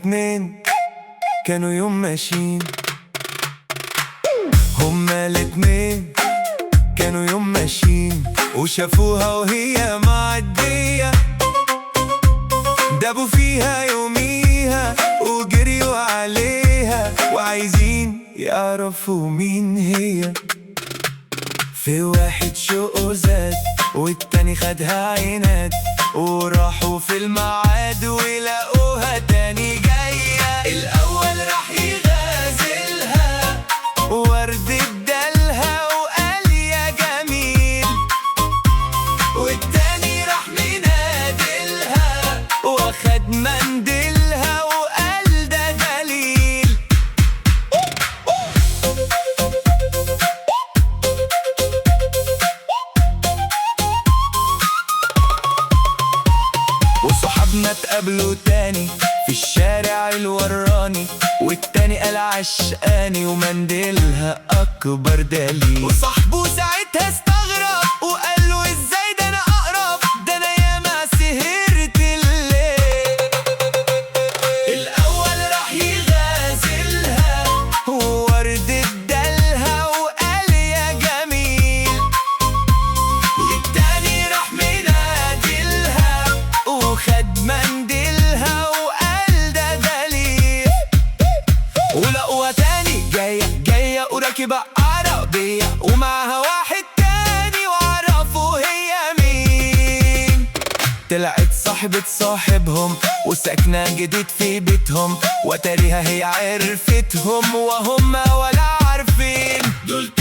الاتنين كانوا يوم ماشيين، هما الاتنين كانوا يوم ماشيين وشافوها وهي معدية، دابوا فيها يوميها وجريوا عليها وعايزين يعرفوا مين هي. في واحد شوقه زاد والتاني خدها عناد، وراحوا في الميعاد ولقوها تاني جاية. الأول راح يغازلها ورد ادالها وقال يا جميل، والتاني راح منادلها واخد منديلها وقال ده دليل. وصحابنا اتقابلوا تاني في الشارع الوراني، والتاني قال عشقاني ومنديلها أكبر دليل. وصاحبه ساعتها استغرب وقال له ازاي ده أنا أقرب، ده أنا ياما سهرت الليل. الأول راح يغازلها وورد ادالها وقال يا جميل، التاني راح منادلها وخد منديلها وقال ده دليل. ولقوها تاني جاية وراكبة عربية ومعها واحد تاني وعرفوا هي مين. طلعت صاحبة صاحبهم وساكنة جديد في بيتهم، وتاريها هي عرفتهم وهم ولا عارفين. دول